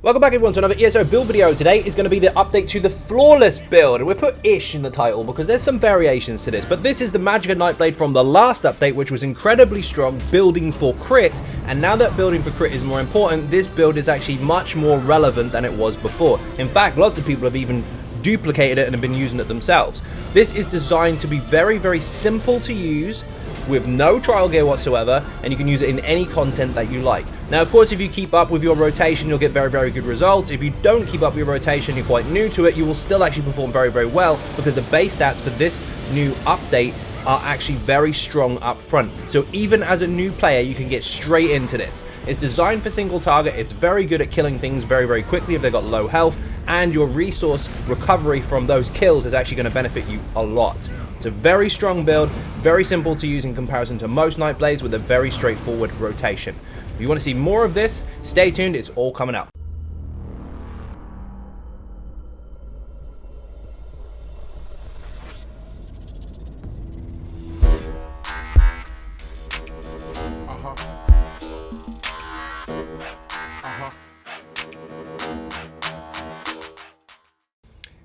Welcome back everyone to another ESO build video. Today is going to be the update to the Flawless build. And we put ish in the title because there's some variations to this. But this is the Magicka Nightblade from the last update, which was incredibly strong, building for crit. And now that building for crit is more important, this build is actually much more relevant than it was before. In fact, lots of people have even duplicated it and have been using it themselves. This is designed to be very, very simple to use, with no trial gear whatsoever, and you can use it in any content that you like. Now, of course, if you keep up with your rotation, you'll get very, very good results. If you don't keep up with your rotation, you're quite new to it, you will still actually perform very, very well, because the base stats for this new update are actually very strong up front. So even as a new player, you can get straight into this. It's designed for single target. It's very good at killing things very, very quickly if they've got low health, and your resource recovery from those kills is actually going to benefit you a lot. It's a very strong build, very simple to use in comparison to most Nightblades, with a very straightforward rotation. If you want to see more of this, stay tuned, it's all coming up.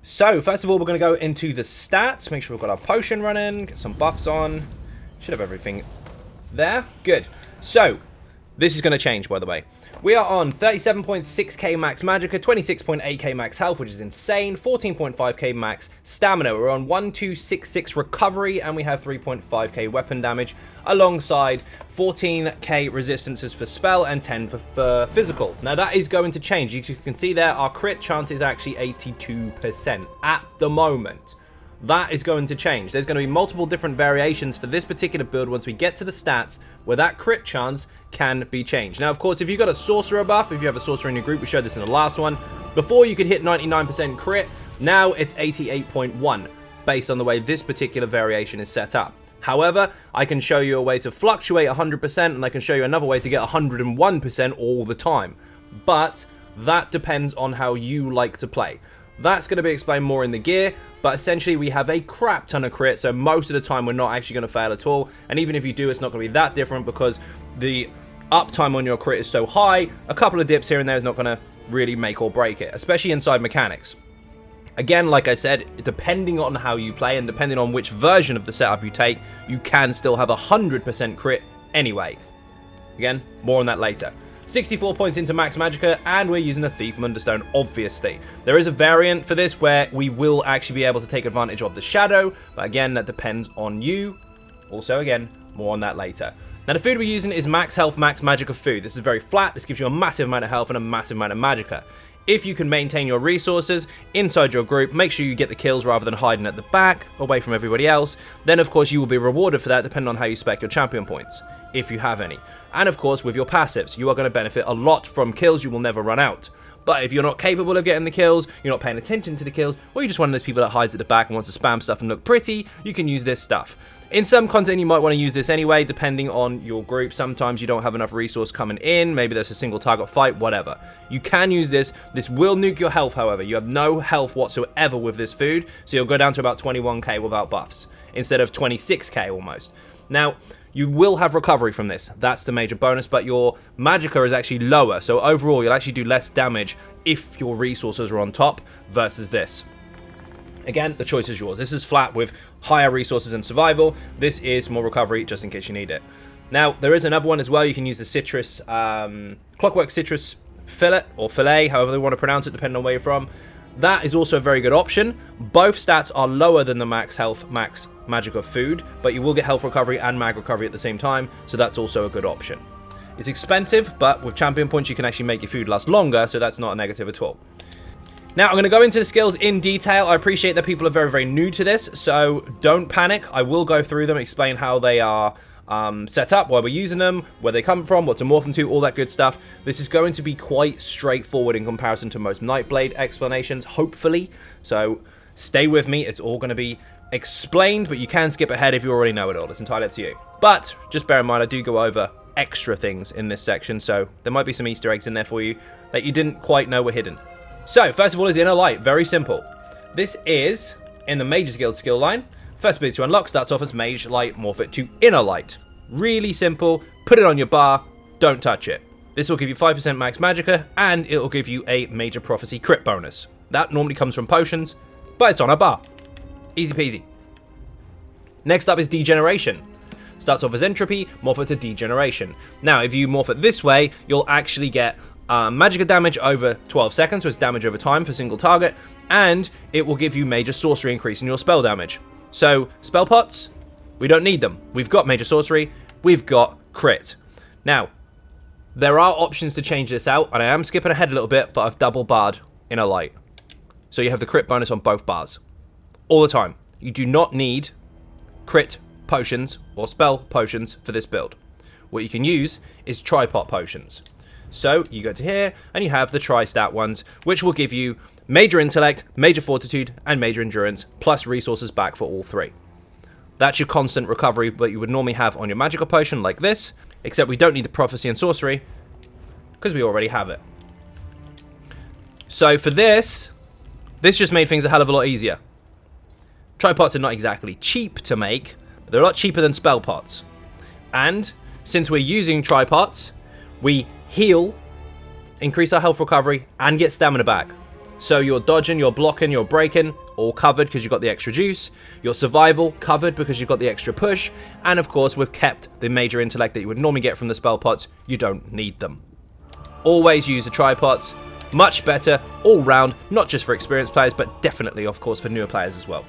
So, first of all, we're going to go into the stats, make sure we've got our potion running, get some buffs on. Should have everything there. Good. So, this is going to change, by the way. We are on 37.6k max Magicka, 26.8k max health, which is insane, 14.5k max stamina. We're on 1266 recovery, and we have 3.5k weapon damage, alongside 14k resistances for spell and 10 for physical. Now, that is going to change. As you can see there, our crit chance is actually 82% at the moment. That is going to change. There's going to be multiple different variations for this particular build once we get to the stats where that crit chance can be changed. Now, of course, if you've got a sorcerer buff, if you have a sorcerer in your group, we showed this in the last one, before you could hit 99% crit, now it's 88.1 based on the way this particular variation is set up. However, I can show you a way to fluctuate 100%, and I can show you another way to get 101% all the time. But that depends on how you like to play. That's going to be explained more in the gear, but essentially we have a crap ton of crit, so most of the time we're not actually going to fail at all, and even if you do, it's not going to be that different because the uptime on your crit is so high, a couple of dips here and there is not going to really make or break it, especially inside mechanics. Again, like I said, depending on how you play and depending on which version of the setup you take, you can still have 100% crit anyway. Again, more on that later. 64 points into max Magicka, and we're using a Thief Understone, obviously. There is a variant for this where we will actually be able to take advantage of the shadow, but again, that depends on you. Also, again, more on that later. Now, the food we're using is max health, max Magicka food. This is very flat. This gives you a massive amount of health and a massive amount of Magicka. If you can maintain your resources inside your group, make sure you get the kills rather than hiding at the back, away from everybody else, then of course you will be rewarded for that depending on how you spec your champion points, if you have any. And of course, with your passives, you are going to benefit a lot from kills. You will never run out. But if you're not capable of getting the kills, you're not paying attention to the kills, or you're just one of those people that hides at the back and wants to spam stuff and look pretty, you can use this stuff. In some content, you might want to use this anyway, depending on your group. Sometimes you don't have enough resource coming in. Maybe there's a single target fight, whatever. You can use this. This will nuke your health, however. You have no health whatsoever with this food, so you'll go down to about 21k without buffs, instead of 26k almost. Now, you will have recovery from this. That's the major bonus, but your Magicka is actually lower, so overall, you'll actually do less damage if your resources are on top versus this. Again, the choice is yours. This is flat with higher resources and survival. This is more recovery, just in case you need it. Now, there is another one as well. You can use the citrus, clockwork citrus fillet, or fillet, however they want to pronounce it, depending on where you're from. That is also a very good option. Both stats are lower than the max health, max Magicka food, but you will get health recovery and mag recovery at the same time, so that's also a good option. It's expensive, but with champion points, you can actually make your food last longer, so that's not a negative at all. Now, I'm going to go into the skills in detail. I appreciate that people are very, very new to this, so don't panic. I will go through them, explain how they are set up, why we're using them, where they come from, what to morph them to, all that good stuff. This is going to be quite straightforward in comparison to most Nightblade explanations, hopefully. So stay with me. It's all going to be explained, but you can skip ahead if you already know it all. It's entirely up to you. But just bear in mind, I do go over extra things in this section, so there might be some Easter eggs in there for you that you didn't quite know were hidden. So, first of all is Inner Light. Very simple. This is in the Mage's Guild skill line. First ability to unlock starts off as Mage Light, morph it to Inner Light. Really simple. Put it on your bar. Don't touch it. This will give you 5% max Magicka, and it will give you a Major Prophecy crit bonus. That normally comes from potions, but it's on a bar. Easy peasy. Next up is Degeneration. Starts off as Entropy, morph it to Degeneration. Now, if you morph it this way, you'll actually get Magicka damage over 12 seconds, so it's damage over time for single target, and it will give you Major Sorcery increase in your spell damage. So, spell pots, we don't need them. We've got Major Sorcery, we've got crit. Now, there are options to change this out, and I am skipping ahead a little bit, but I've double barred in a light. So you have the crit bonus on both bars. All the time. You do not need crit potions or spell potions for this build. What you can use is tri-pot potions. So you go to here, and you have the tri-stat ones, which will give you Major Intellect, Major Fortitude, and Major Endurance, plus resources back for all three. That's your constant recovery that you would normally have on your Magical Potion like this, except we don't need the Prophecy and Sorcery, because we already have it. So for this just made things a hell of a lot easier. Tripots are not exactly cheap to make, but they're a lot cheaper than spell pots. And since we're using tripots, we heal, increase our health recovery, and get stamina back. So you're dodging, you're blocking, you're breaking, all covered because you've got the extra juice. Your survival covered because you've got the extra push. And of course, we've kept the Major Intellect that you would normally get from the spell pots. You don't need them. Always use the tripots. Much better all round, not just for experienced players, but definitely, of course, for newer players as well.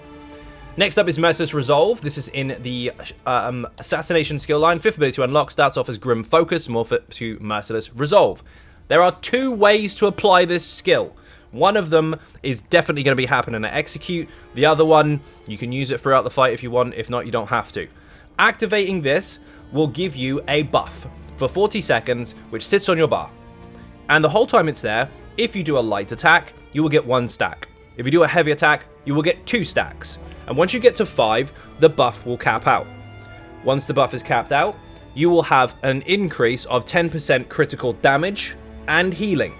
Next up is Merciless Resolve. This is in the Assassination skill line. 5th ability to unlock, starts off as Grim Focus, morph it to Merciless Resolve. There are 2 ways to apply this skill. One of them is definitely going to be happening at Execute. The other one, you can use it throughout the fight if you want. If not, you don't have to. Activating this will give you a buff for 40 seconds, which sits on your bar. And the whole time it's there, if you do a light attack, you will get 1 stack. If you do a heavy attack, you will get 2 stacks. And once you get to 5, the buff will cap out. Once the buff is capped out, you will have an increase of 10% critical damage and healing.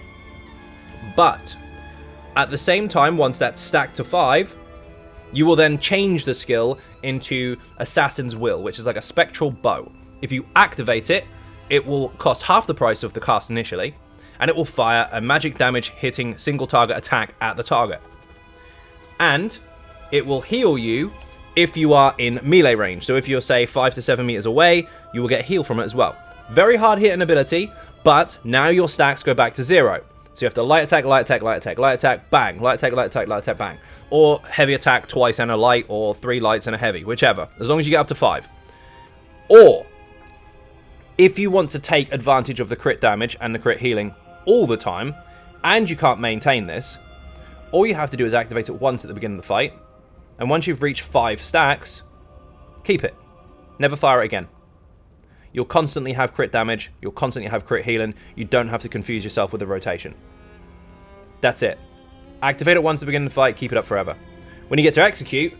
But at the same time, once that's stacked to 5, you will then change the skill into Assassin's Will, which is like a spectral bow. If you activate it, it will cost half the price of the cast initially, and it will fire a magic damage hitting single target attack at the target. And it will heal you if you are in melee range. So if you're, say, 5 to 7 meters away, you will get heal from it as well. Very hard hitting ability, but now your stacks go back to 0. So you have to light attack, light attack, light attack, light attack, bang, light attack, light attack, light attack, bang. Or heavy attack twice and a light, or 3 lights and a heavy, whichever, as long as you get up to 5. Or, if you want to take advantage of the crit damage and the crit healing all the time, and you can't maintain this, all you have to do is activate it once at the beginning of the fight, and once you've reached 5 stacks, keep it. Never fire it again. You'll constantly have crit damage, you'll constantly have crit healing, you don't have to confuse yourself with the rotation. That's it. Activate it once at the beginning of the fight, keep it up forever. When you get to Execute,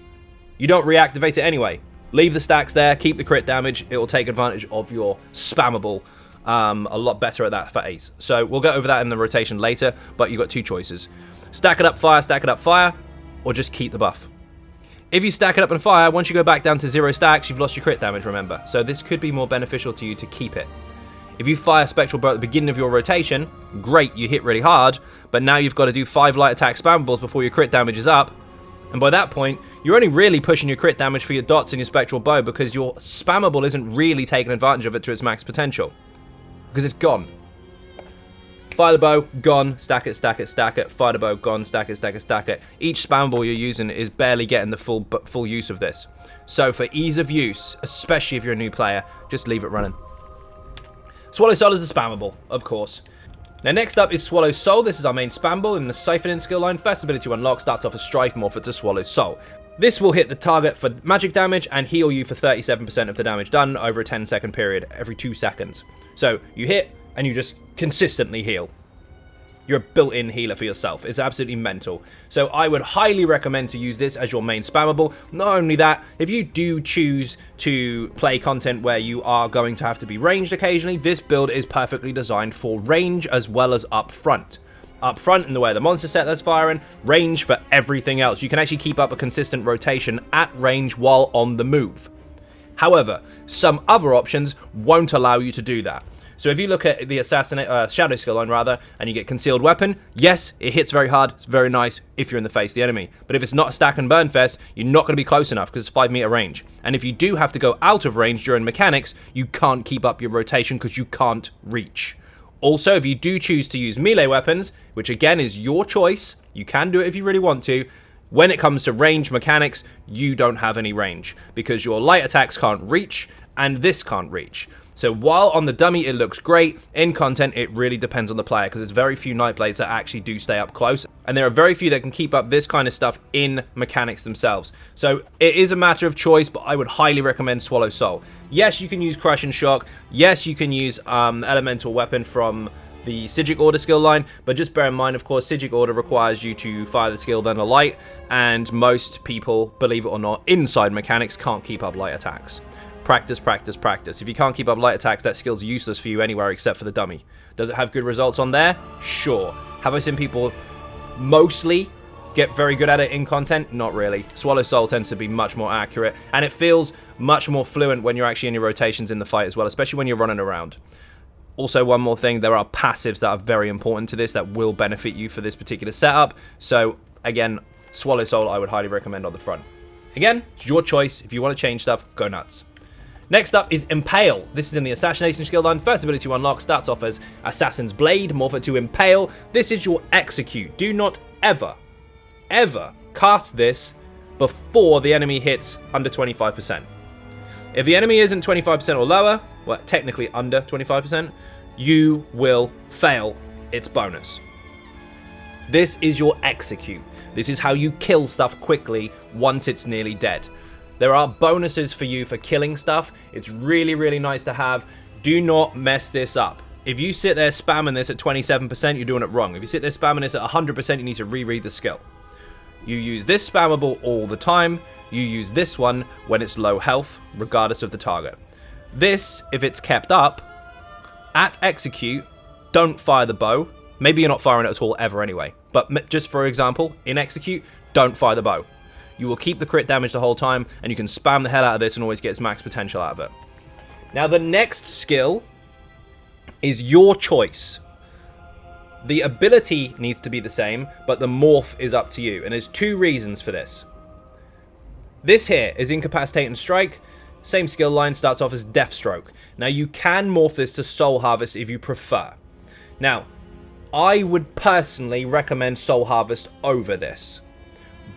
you don't reactivate it anyway. Leave the stacks there, keep the crit damage, it will take advantage of your spammable a lot better at that phase. So we'll go over that in the rotation later, but you've got 2 choices. Stack it up, fire, or just keep the buff. If you stack it up and fire, once you go back down to 0 stacks, you've lost your crit damage, remember. So this could be more beneficial to you to keep it. If you fire Spectral Bow at the beginning of your rotation, great, you hit really hard, but now you've got to do 5 light attack spammables before your crit damage is up. And by that point, you're only really pushing your crit damage for your dots and your Spectral Bow because your spammable isn't really taking advantage of it to its max potential. Because it's gone. Fire the bow, gone, stack it, stack it, stack it. Fire the bow, gone, stack it, stack it, stack it. Each spammable you're using is barely getting the full use of this. So for ease of use, especially if you're a new player, just leave it running. Swallow Soul is a spammable, of course. Now next up is Swallow Soul. This is our main spammable in the Siphoning skill line. First ability to unlock starts off as Strife, morph it to Swallow Soul. This will hit the target for magic damage and heal you for 37% of the damage done over a 10-second period every 2 seconds. So you hit and you just consistently heal. You're a built-in healer for yourself. It's absolutely mental. So I would highly recommend to use this as your main spammable. Not only that, if you do choose to play content where you are going to have to be ranged occasionally, this build is perfectly designed for range as well as up front. Up front in the way of the monster set that's firing, range for everything else. You can actually keep up a consistent rotation at range while on the move. However, some other options won't allow you to do that. So if you look at the Shadow skill line, rather, and you get Concealed Weapon, yes, it hits very hard, it's very nice if you're in the face of the enemy. But if it's not a stack and burn fest, you're not going to be close enough because it's 5-meter range. And if you do have to go out of range during mechanics, you can't keep up your rotation because you can't reach. Also, if you do choose to use melee weapons, which again is your choice, you can do it if you really want to, when it comes to range mechanics, you don't have any range because your light attacks can't reach and this can't reach. So while on the dummy it looks great, in content it really depends on the player because there's very few Nightblades that actually do stay up close, and there are very few that can keep up this kind of stuff in mechanics themselves. So it is a matter of choice, but I would highly recommend Swallow Soul. Yes, you can use Crush and Shock. Yes, you can use Elemental Weapon from the Psijic Order skill line, but just bear in mind, of course, Psijic Order requires you to fire the skill then a light, and most people, believe it or not, inside mechanics can't keep up light attacks. Practice, practice, practice. If you can't keep up light attacks, that skill's useless for you anywhere except for the dummy. Does it have good results on there? Sure. Have I seen people mostly get very good at it in content? Not really. Swallow Soul tends to be much more accurate, and it feels much more fluent when you're actually in your rotations in the fight as well, especially when you're running around. Also, one more thing, there are passives that are very important to this that will benefit you for this particular setup. So, again, Swallow Soul I would highly recommend on the front. Again, it's your choice. If you want to change stuff, go nuts. Next up is Impale. This is in the Assassination skill line. First ability to unlock starts off as Assassin's Blade, morph it to Impale. This is your execute. Do not ever, ever cast this before the enemy hits under 25%. If the enemy isn't 25% or lower, well, technically under 25%, you will fail its bonus. This is your execute. This is how you kill stuff quickly once it's nearly dead. There are bonuses for you for killing stuff. It's really, really nice to have. Do not mess this up. If you sit there spamming this at 27%, you're doing it wrong. If you sit there spamming this at 100%, you need to reread the skill. You use this spammable all the time. You use this one when it's low health, regardless of the target. This, if it's kept up, at execute, don't fire the bow. Maybe you're not firing it at all ever anyway. But just for example, in execute, don't fire the bow. You will keep the crit damage the whole time, and you can spam the hell out of this and always get its max potential out of it. Now, the next skill is your choice. The ability needs to be the same, but the morph is up to you, and there's two reasons for this. This here is Incapacitate and Strike. Same skill line, starts off as Deathstroke. Now, you can morph this to Soul Harvest if you prefer. Now, I would personally recommend Soul Harvest over this.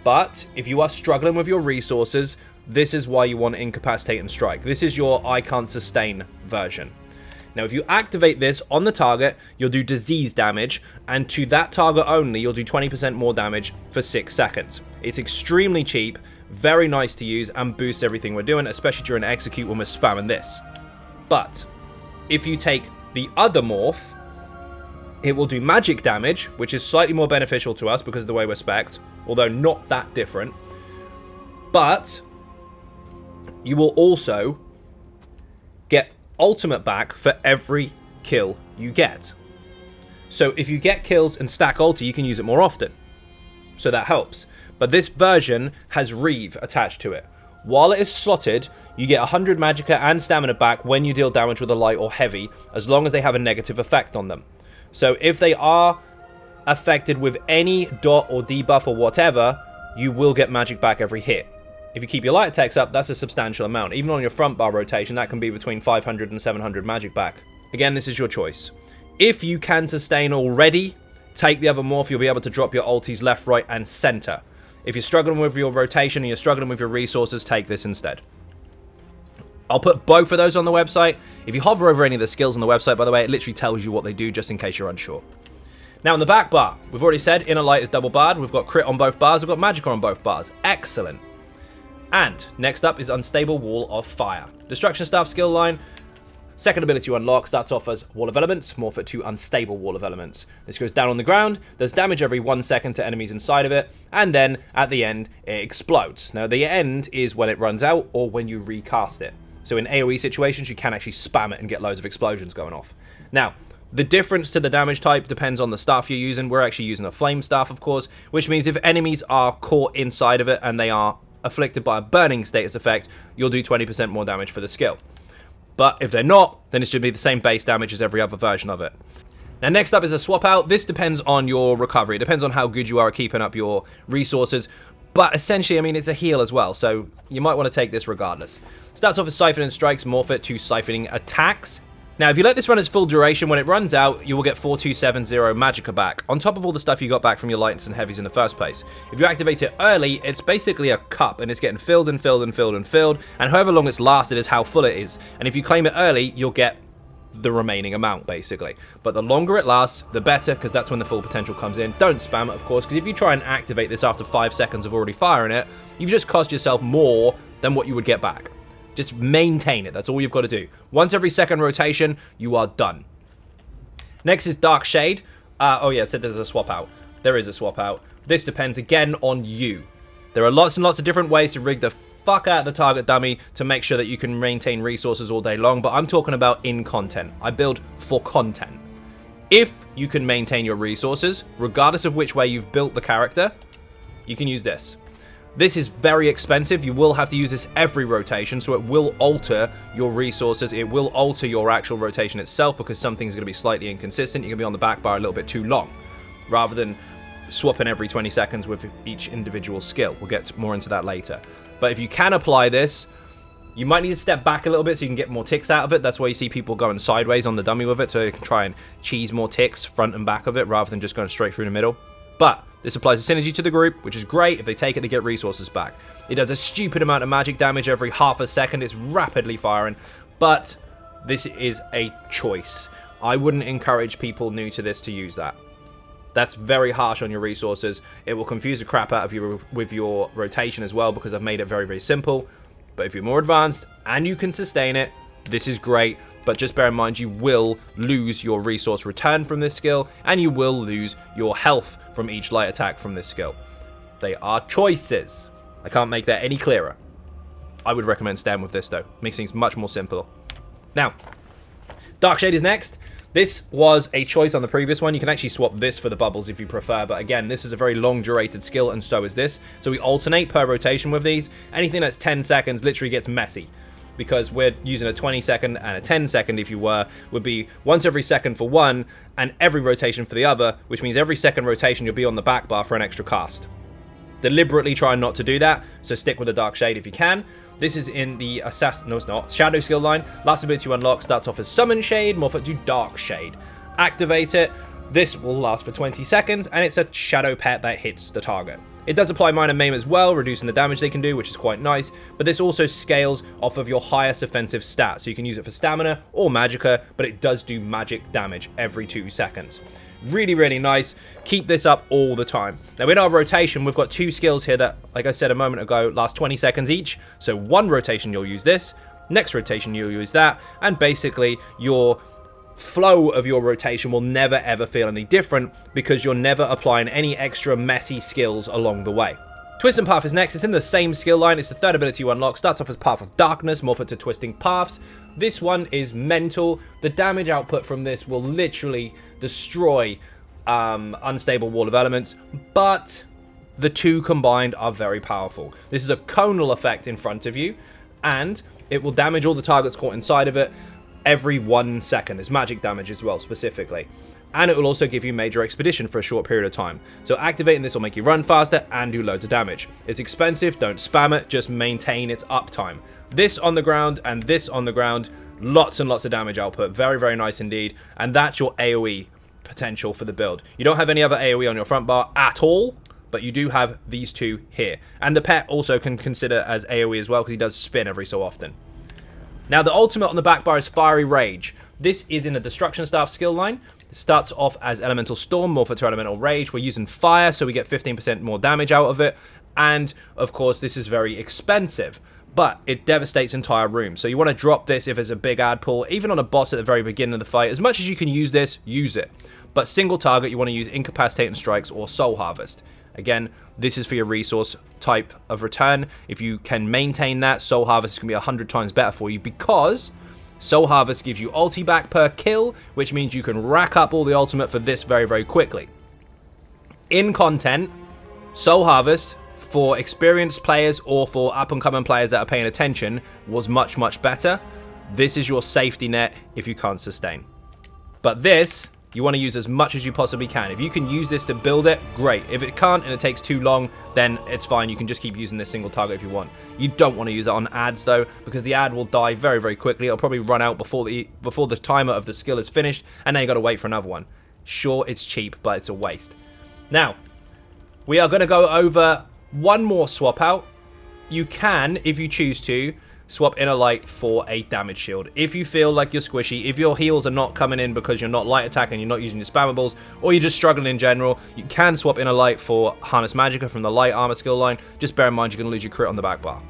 But if you are struggling with your resources, this is why you want Incapacitate and Strike. This is your I can't sustain version. Now, if you activate this on the target, you'll do disease damage, and to that target only, you'll do 20% more damage for 6 seconds. It's extremely cheap, very nice to use, and boosts everything we're doing, especially during execute when we're spamming this. But if you take the other morph, it will do magic damage, which is slightly more beneficial to us because of the way we're spec'd, although not that different. But you will also get ultimate back for every kill you get. So if you get kills and stack ulti, you can use it more often. So that helps. But this version has Reeve attached to it. While it is slotted, you get 100 Magicka and stamina back when you deal damage with a light or heavy, as long as they have a negative effect on them. So if they are affected with any dot or debuff or whatever, you will get magic back every hit. If you keep your light attacks up, that's a substantial amount. Even on your front bar rotation, that can be between 500 and 700 magic back. Again, this is your choice. If you can sustain already, take the other morph. You'll be able to drop your ultis left, right, and center. If you're struggling with your rotation and you're struggling with your resources, take this instead. I'll put both of those on the website. If you hover over any of the skills on the website, by the way, it literally tells you what they do just in case you're unsure. Now, in the back bar, we've already said Inner Light is double barred. We've got crit on both bars. We've got Magicka on both bars. Excellent. And next up is Unstable Wall of Fire. Destruction Staff skill line. Second ability to unlock starts off as Wall of Elements, morph it to Unstable Wall of Elements. This goes down on the ground, does damage every 1 second to enemies inside of it, and then at the end it explodes. Now, the end is when it runs out or when you recast it. So in AoE situations, you can actually spam it and get loads of explosions going off. Now, the difference to the damage type depends on the staff you're using. We're actually using a flame staff, of course, which means if enemies are caught inside of it and they are afflicted by a burning status effect, you'll do 20% more damage for the skill. But if they're not, then it should be the same base damage as every other version of it. Now, next up is a swap out. This depends on your recovery. It depends on how good you are at keeping up your resources. But essentially, I mean, it's a heal as well, so you might want to take this regardless. Starts off as siphoning strikes, morph it to siphoning attacks. Now, if you let this run its full duration, when it runs out, you will get 4270 Magicka back, on top of all the stuff you got back from your lights and heavies in the first place. If you activate it early, it's basically a cup, and it's getting filled and filled and filled and filled, and however long it's lasted is how full it is. And if you claim it early, you'll get the remaining amount, basically. But the longer it lasts, the better, because that's when the full potential comes in. Don't spam it, of course, because if you try and activate this after 5 seconds of already firing it, you've just cost yourself more than what you would get back. Just maintain it. That's all you've got to do. Once every second rotation, you are done. Next is Dark Shade. Oh yeah, I said there's a swap out. There is a swap out. This depends, again, on you. There are lots and lots of different ways to rig the fuck out of the target dummy to make sure that you can maintain resources all day long, but I'm talking about in content. I build for content. If you can maintain your resources, regardless of which way you've built the character, you can use this. This is very expensive. You will have to use this every rotation, so it will alter your resources. It will alter your actual rotation itself, because some things are going to be slightly inconsistent. You're going to be on the back bar a little bit too long, rather than swapping every 20 seconds with each individual skill. We'll get more into that later. But if you can apply this, you might need to step back a little bit so you can get more ticks out of it. That's why you see people going sideways on the dummy with it, so you can try and cheese more ticks front and back of it, rather than just going straight through the middle. But this applies a synergy to the group, which is great. If they take it, they get resources back. It does a stupid amount of magic damage every half a second. It's rapidly firing, but this is a choice. I wouldn't encourage people new to this to use that. That's very harsh on your resources. It will confuse the crap out of you with your rotation as well, because I've made it very, very simple. But if you're more advanced and you can sustain it, this is great. But just bear in mind, you will lose your resource return from this skill, and you will lose your health from each light attack from this skill. They are choices. I can't make that any clearer. I would recommend staying with this, though. Makes things much more simple. Now, Dark Shade is next. This was a choice on the previous one. You can actually swap this for the bubbles if you prefer, but again, this is a very long durated skill, and so is this. So we alternate per rotation with these. Anything that's 10 seconds literally gets messy, because we're using a 20 second and a 10 second, if you would be once every second for one and every rotation for the other, which means every second rotation you'll be on the back bar for an extra cast. Deliberately try not to do that, so stick with the Dark Shade if you can. This is in the Shadow skill line. Last ability to unlock starts off as Summon Shade, morph it to Dark Shade. Activate it. This will last for 20 seconds, and it's a shadow pet that hits the target. It does apply minor maim as well, reducing the damage they can do, which is quite nice, but this also scales off of your highest offensive stat, so you can use it for stamina or magicka, but it does do magic damage every 2 seconds. Really, really nice. Keep this up all the time. Now, in our rotation, we've got 2 skills here that, like I said a moment ago, last 20 seconds each, so one rotation you'll use this, next rotation you'll use that, and basically your flow of your rotation will never ever feel any different, because you're never applying any extra messy skills along the way. Twist and Path is next. It's in the same skill line. It's the third ability you unlock. Starts off as Path of Darkness, morph it to Twisting Paths. This one is mental. The damage output from this will literally destroy unstable Wall of Elements, but the two combined are very powerful. This is a conal effect in front of you, and it will damage all the targets caught inside of it every 1 second. It's magic damage as well, specifically. And it will also give you Major Expedition for a short period of time. So activating this will make you run faster and do loads of damage. It's expensive, don't spam it, just maintain its uptime. This on the ground and this on the ground, lots and lots of damage output. Very, very nice indeed. And that's your AoE potential for the build. You don't have any other AoE on your front bar at all, but you do have these two here. And the pet also can consider as AoE as well, because he does spin every so often. Now, the ultimate on the back bar is Fiery Rage. This is in the Destruction Staff skill line. It starts off as Elemental Storm, morph it to Elemental Rage. We're using fire, so we get 15% more damage out of it. And, of course, this is very expensive, but it devastates entire rooms. So you want to drop this if it's a big ad pull, even on a boss at the very beginning of the fight. As much as you can use this, use it. But single target, you want to use Incapacitating Strikes or Soul Harvest. Again, this is for your resource type of return. If you can maintain that, Soul Harvest is going to be 100 times better for you, because Soul Harvest gives you ulti back per kill, which means you can rack up all the ultimate for this very, very quickly. In content, Soul Harvest, for experienced players or for up-and-coming players that are paying attention, was much, much better. This is your safety net if you can't sustain. But this, you want to use as much as you possibly can. If you can use this to build it, great. If it can't and it takes too long, then it's fine. You can just keep using this single target if you want. You don't want to use it on ads though, because the ad will die very, very quickly. It'll probably run out before the timer of the skill is finished, and then you got to wait for another one. Sure, it's cheap, but it's a waste. Now, we are going to go over one more swap out. You can, if you choose to, swap Inner Light for a damage shield. If you feel like you're squishy, if your heals are not coming in because you're not light attack and you're not using your spammables, or you're just struggling in general, you can swap Inner Light for Harness Magicka from the light armor skill line. Just bear in mind you're going to lose your crit on the back bar.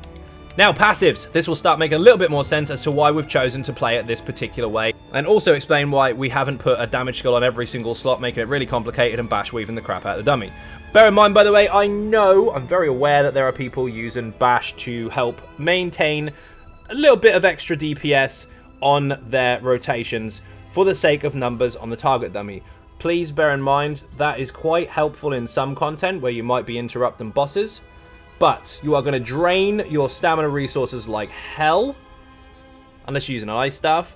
Now, passives. This will start making a little bit more sense as to why we've chosen to play it this particular way, and also explain why we haven't put a damage skill on every single slot, making it really complicated and bash weaving the crap out of the dummy. Bear in mind, by the way, I'm very aware that there are people using bash to help maintain a little bit of extra DPS on their rotations for the sake of numbers on the target dummy. Please bear in mind that is quite helpful in some content where you might be interrupting bosses, but you are going to drain your stamina resources like hell unless you're using an ice staff.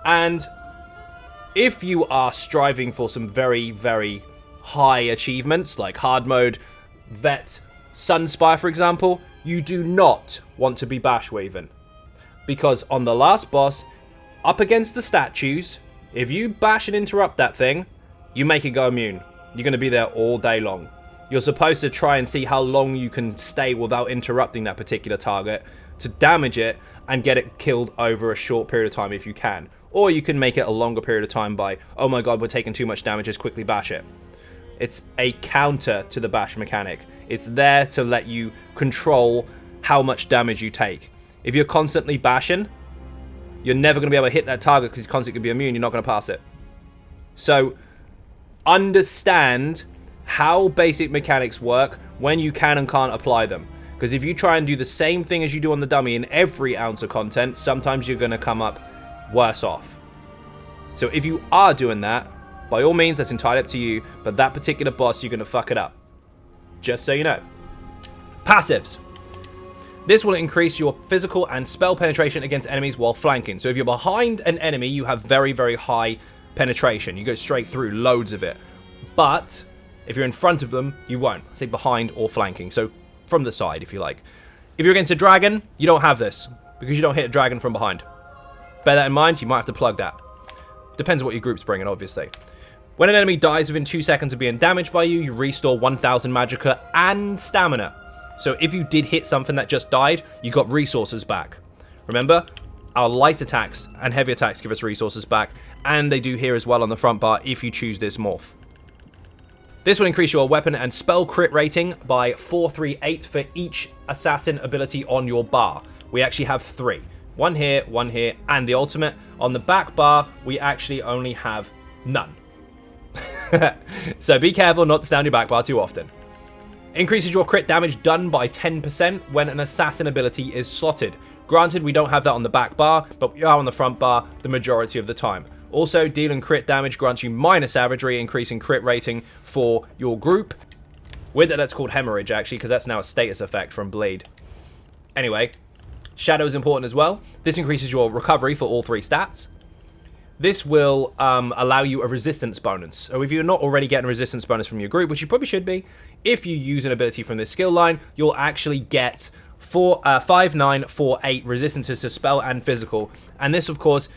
And if you are striving for some very, very high achievements like hard mode, vet, Sunspire for example, you do not want to be bash weaving. Because on the last boss, up against the statues, if you bash and interrupt that thing, you make it go immune. You're going to be there all day long. You're supposed to try and see how long you can stay without interrupting that particular target to damage it and get it killed over a short period of time if you can. Or you can make it a longer period of time by, oh my god, we're taking too much damage, just quickly bash it. It's a counter to the bash mechanic. It's there to let you control how much damage you take. If you're constantly bashing, you're never going to be able to hit that target because he's constantly going to be immune. You're not going to pass it. So, understand how basic mechanics work when you can and can't apply them. Because if you try and do the same thing as you do on the dummy in every ounce of content, sometimes you're going to come up worse off. So if you are doing that, by all means, that's entirely up to you. But that particular boss, you're going to fuck it up. Just so you know. Passives. This will increase your physical and spell penetration against enemies while flanking. So if you're behind an enemy, you have very, very high penetration. You go straight through loads of it. But if you're in front of them, you won't. Say behind or flanking. So from the side, if you like. If you're against a dragon, you don't have this because you don't hit a dragon from behind. Bear that in mind. You might have to plug that. Depends on what your group's bringing, obviously. When an enemy dies within 2 seconds of being damaged by you, you restore 1000 magicka and stamina. So if you did hit something that just died, you got resources back. Remember, our light attacks and heavy attacks give us resources back, and they do here as well on the front bar if you choose this morph. This will increase your weapon and spell crit rating by 438 for each assassin ability on your bar. We actually have 3. One here, and the ultimate. On the back bar, we actually only have none. So be careful not to stand your back bar too often. Increases your crit damage done by 10% when an assassin ability is slotted. Granted, we don't have that on the back bar, but we are on the front bar the majority of the time. Also, dealing crit damage grants you minor savagery, increasing crit rating for your group. With it, that's called hemorrhage, actually, because that's now a status effect from Blade. Anyway, Shadow is important as well. This increases your recovery for all 3 stats. This will allow you a resistance bonus. So if you're not already getting a resistance bonus from your group, which you probably should be, if you use an ability from this skill line, you'll actually get 5, 9, 4, 8 resistances to spell and physical. And this, of course,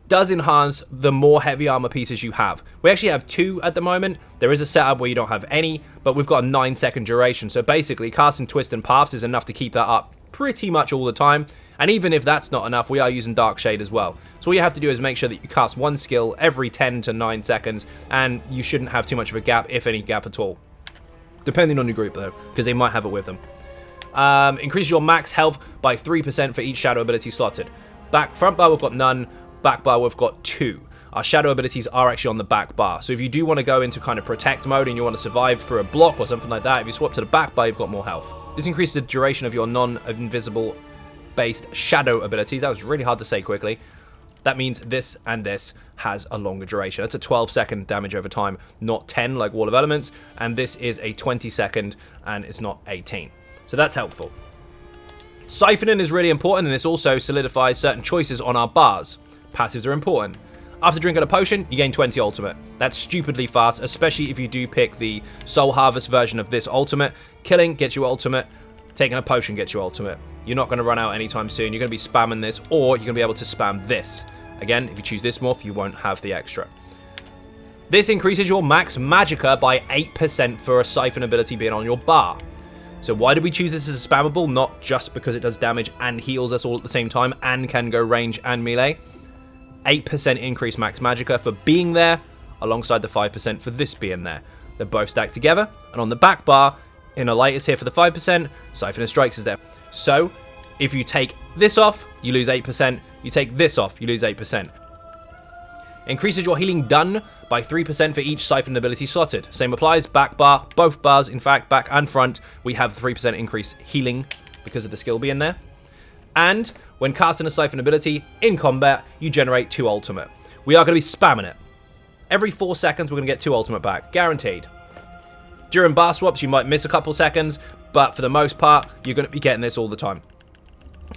does enhance the more heavy armor pieces you have. We actually have 2 at the moment. There is a setup where you don't have any, but we've got a 9-second duration. So basically, casting Twist and Paths is enough to keep that up pretty much all the time. And even if that's not enough, we are using Dark Shade as well. So all you have to do is make sure that you cast one skill every 10 to 9 seconds, and you shouldn't have too much of a gap, if any gap at all. Depending on your group, though, because they might have it with them. Increase your max health by 3% for each shadow ability slotted. Front bar, we've got none. Back bar, we've got 2. Our shadow abilities are actually on the back bar. So if you do want to go into kind of protect mode and you want to survive through a block or something like that, if you swap to the back bar, you've got more health. This increases the duration of your non-invisible based shadow ability. That was really hard to say quickly. That means this and this has a longer duration. That's a 12-second damage over time, not 10 like Wall of Elements. And this is a 20-second, and it's not 18. So that's helpful. Siphoning is really important, and this also solidifies certain choices on our bars. Passives are important. After drinking a potion, you gain 20 ultimate. That's stupidly fast, especially if you do pick the Soul Harvest version of this ultimate. Killing gets you ultimate. Taking a potion gets you ultimate. You're not going to run out anytime soon. You're going to be spamming this, or you're going to be able to spam this. Again, if you choose this morph, you won't have the extra. This increases your max Magicka by 8% for a Siphon ability being on your bar. So why did we choose this as a spammable? Not just because it does damage and heals us all at the same time and can go range and melee. 8% increase max Magicka for being there, alongside the 5% for this being there. They're both stacked together, and on the back bar, Inner Light is here for the 5%, Siphon of Strikes is there. So, if you take this off, you lose 8%, you take this off, you lose 8%. Increases your healing done by 3% for each Siphon ability slotted. Same applies, back bar, both bars, in fact, back and front, we have 3% increase healing because of the skill being there. And when casting a Siphon ability in combat, you generate 2 ultimate. We are going to be spamming it. Every 4 seconds, we're going to get 2 ultimate back. Guaranteed. During bar swaps, you might miss a couple seconds, but for the most part, you're going to be getting this all the time.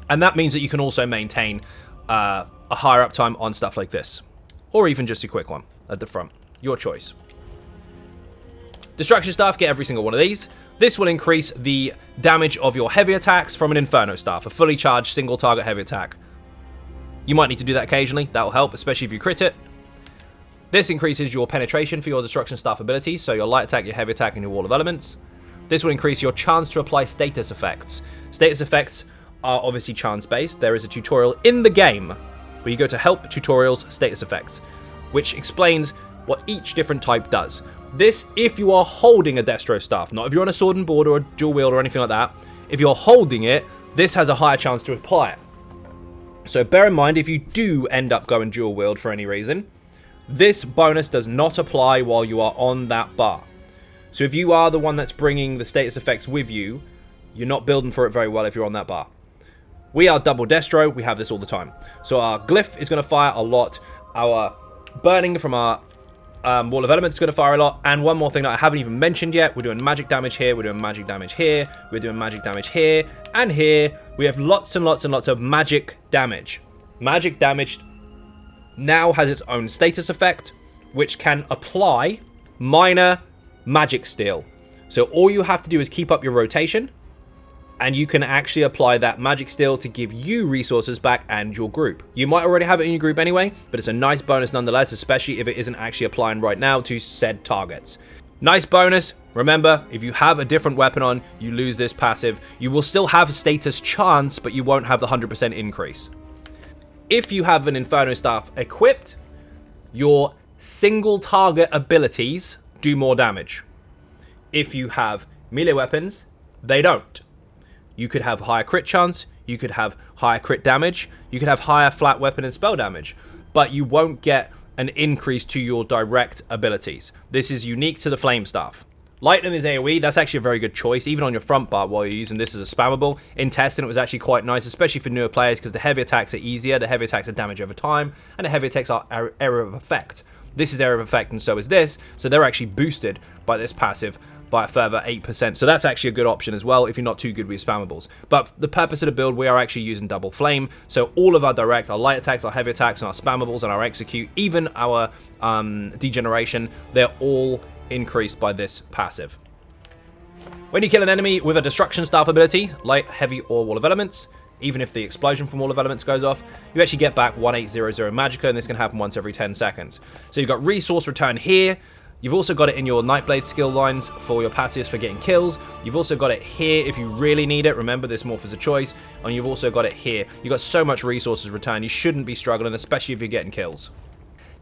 And that means that you can also maintain a higher uptime on stuff like this. Or even just a quick one at the front. Your choice. Destruction Staff, get every single one of these. This will increase the damage of your heavy attacks from an Inferno Staff, a fully charged single target heavy attack. You might need to do that occasionally, that'll help, especially if you crit it. This increases your penetration for your Destruction Staff abilities, so your light attack, your heavy attack, and your Wall of Elements. This will increase your chance to apply status effects. Status effects are obviously chance-based. There is a tutorial in the game where you go to Help Tutorials Status Effects, which explains what each different type does. This, if you are holding a Destro Staff, not if you're on a sword and board or a dual wield or anything like that. If you're holding it, this has a higher chance to apply it. So bear in mind, if you do end up going dual wield for any reason, this bonus does not apply while you are on that bar. So if you are the one that's bringing the status effects with you, you're not building for it very well if you're on that bar. We are double Destro, we have this all the time. So our Glyph is going to fire a lot, our burning from our Wall of Elements is going to fire a lot, and one more thing that I haven't even mentioned yet, we're doing magic damage here, we're doing magic damage here, we're doing magic damage here, and here. We have lots and lots and lots of magic damage. Magic damage now has its own status effect, which can apply minor magic steal. So all you have to do is keep up your rotation, and you can actually apply that magic steal to give you resources back and your group. You might already have it in your group anyway, but it's a nice bonus nonetheless, especially if it isn't actually applying right now to said targets. Nice bonus. Remember, if you have a different weapon on, you lose this passive. You will still have status chance, but you won't have the 100% increase. If you have an Inferno Staff equipped, your single target abilities do more damage. If you have melee weapons, they don't. You could have higher crit chance, you could have higher crit damage, you could have higher flat weapon and spell damage, but you won't get an increase to your direct abilities. This is unique to the Flame Staff. Lightning is AoE, that's actually a very good choice, even on your front bar while you're using this as a spammable. In testing, it was actually quite nice, especially for newer players, because the heavy attacks are easier, the heavy attacks are damage over time, and the heavy attacks are area of effect. This is area of effect, and so is this, so they're actually boosted by this passive by a further 8%. So that's actually a good option as well if you're not too good with your spammables. But for the purpose of the build, we are actually using double flame. So all of our direct, our light attacks, our heavy attacks, and our spammables, and our execute, even our degeneration, they're all increased by this passive. When you kill an enemy with a Destruction Staff ability, light, heavy, or Wall of Elements, even if the explosion from Wall of Elements goes off, you actually get back 1800 Magicka, and this can happen once every 10 seconds. So you've got Resource Return here. You've also got it in your Nightblade skill lines for your passives for getting kills. You've also got it here if you really need it. Remember, this morph is a choice. And you've also got it here. You've got so much resources returned. You shouldn't be struggling, especially if you're getting kills.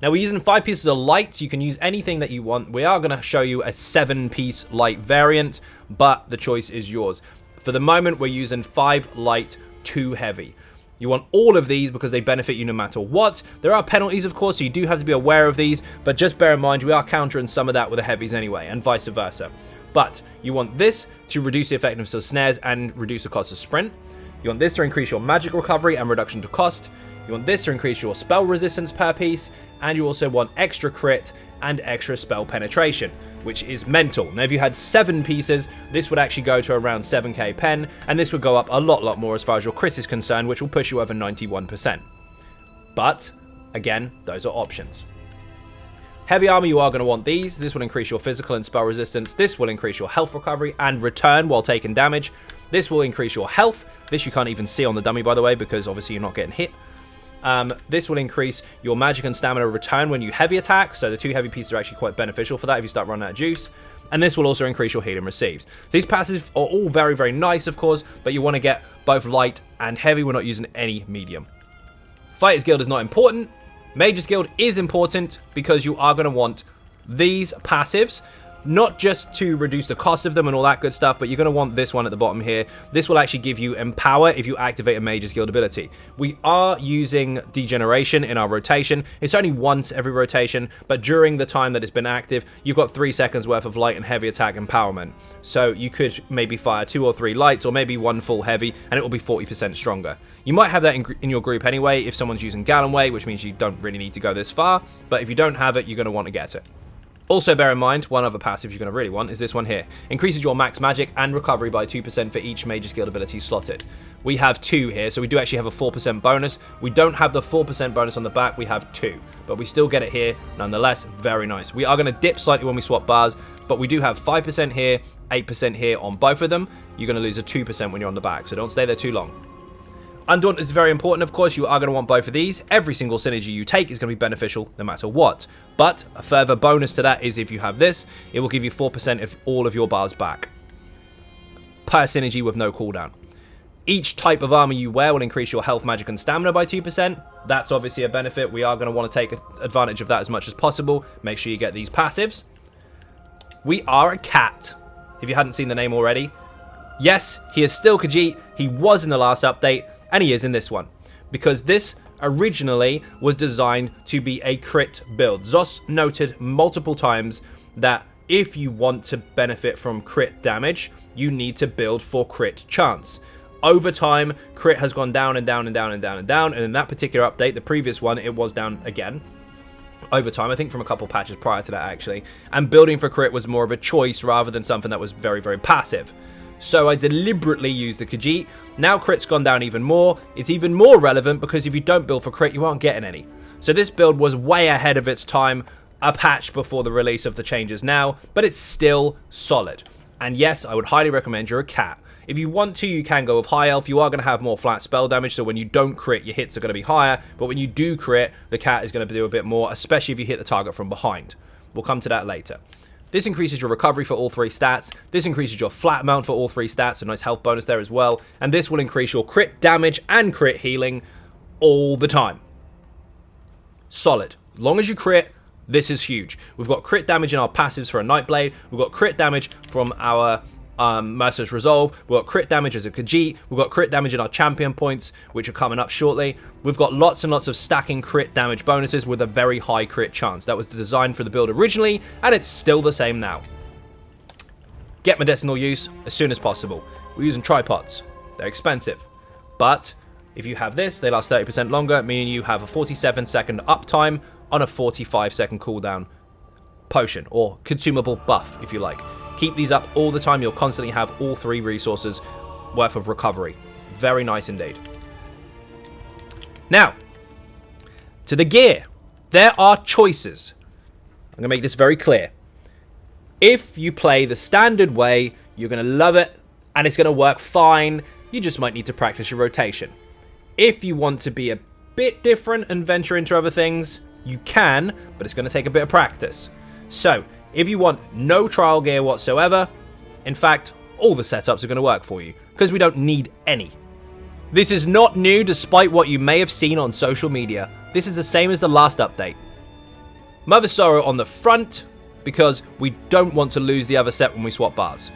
Now, we're using 5 pieces of light. You can use anything that you want. We are going to show you a 7-piece light variant, but the choice is yours. For the moment, we're using 5 light, 2 heavy. You want all of these because they benefit you no matter what. There are penalties, of course, so you do have to be aware of these, but just bear in mind we are countering some of that with the heavies anyway, and vice versa. But you want this to reduce the effectiveness of snares and reduce the cost of sprint. You want this to increase your magic recovery and reduction to cost. You want this to increase your spell resistance per piece, and you also want extra crit and extra spell penetration, which is mental. Now, if you had 7 pieces, this would actually go to around 7k pen, and this would go up a lot more as far as your crit is concerned, which will push you over 91%. But, again, those are options. Heavy armor, you are going to want these. This will increase your physical and spell resistance. This will increase your health recovery and return while taking damage. This will increase your health. This you can't even see on the dummy, by the way, because obviously you're not getting hit. This will increase your magic and stamina return when you heavy attack. So the 2 heavy pieces are actually quite beneficial for that if you start running out of juice. And this will also increase your healing received. These passives are all very nice, of course, but you want to get both light and heavy. We're not using any medium. Fighter's Guild is not important. Mage's Guild is important because you are going to want these passives, not just to reduce the cost of them and all that good stuff, but you're going to want this one at the bottom here. This will actually give you Empower if you activate a Mage's Guild ability. We are using Degeneration in our rotation. It's only once every rotation, but during the time that it's been active, you've got 3 seconds worth of light and heavy attack empowerment. So you could maybe fire 2 or 3 lights or maybe 1 full heavy, and it will be 40% stronger. You might have that in your group anyway if someone's using Gallon Weight, which means you don't really need to go this far, but if you don't have it, you're going to want to get it. Also bear in mind, one other passive you're going to really want is this one here. Increases your max magic and recovery by 2% for each Mage's Guild ability slotted. We have 2 here, so we do actually have a 4% bonus. We don't have the 4% bonus on the back, we have 2. But we still get it here, nonetheless, very nice. We are going to dip slightly when we swap bars, but we do have 5% here, 8% here on both of them. You're going to lose a 2% when you're on the back, so don't stay there too long. Undaunted is very important, of course. You are going to want both of these. Every single synergy you take is going to be beneficial no matter what. But a further bonus to that is if you have this, it will give you 4% of all of your bars back per synergy with no cooldown. Each type of armor you wear will increase your health, magic, and stamina by 2%. That's obviously a benefit. We are going to want to take advantage of that as much as possible. Make sure you get these passives. We are a cat, if you hadn't seen the name already. Yes, he is still Khajiit. He was in the last update. And he is in this one, because this originally was designed to be a crit build. Zos noted multiple times that if you want to benefit from crit damage, you need to build for crit chance. Over time, crit has gone down and down and down and down and down, and in that particular update, the previous one, it was down again. Over time, I think from a couple patches prior to that actually, and building for crit was more of a choice rather than something that was very passive. So I deliberately used the Khajiit. Now crit's gone down even more. It's even more relevant because if you don't build for crit, you aren't getting any. So this build was way ahead of its time, a patch before the release of the changes now, but it's still solid. And yes, I would highly recommend you're a cat. If you want to, you can go with high elf. You are going to have more flat spell damage, so when you don't crit, your hits are going to be higher. But when you do crit, the cat is going to do a bit more, especially if you hit the target from behind. We'll come to that later. This increases your recovery for all 3 stats. This increases your flat amount for all 3 stats. A nice health bonus there as well. And this will increase your crit damage and crit healing all the time. Solid. As long as you crit, this is huge. We've got crit damage in our passives for a Nightblade. We've got crit damage from our Merciless Resolve. We've got crit damage as a Khajiit. We've got crit damage in our champion points, which are coming up shortly. We've got lots and lots of stacking crit damage bonuses with a very high crit chance. That was designed for the build originally, and it's still the same now. Get medicinal use as soon as possible. We're using tripods. They're expensive. But if you have this, they last 30% longer, meaning you have a 47-second uptime on a 45-second cooldown potion, or consumable buff, if you like. Keep these up all the time. You'll constantly have all 3 resources worth of recovery. Very nice indeed. Now, to the gear. There are choices. I'm going to make this very clear. If you play the standard way, you're going to love it, and it's going to work fine. You just might need to practice your rotation. If you want to be a bit different and venture into other things, you can, but it's going to take a bit of practice. So, if you want no trial gear whatsoever, in fact, all the setups are going to work for you, because we don't need any. This is not new despite what you may have seen on social media. This is the same as the last update. Mother Sorrow on the front, because we don't want to lose the other set when we swap bars.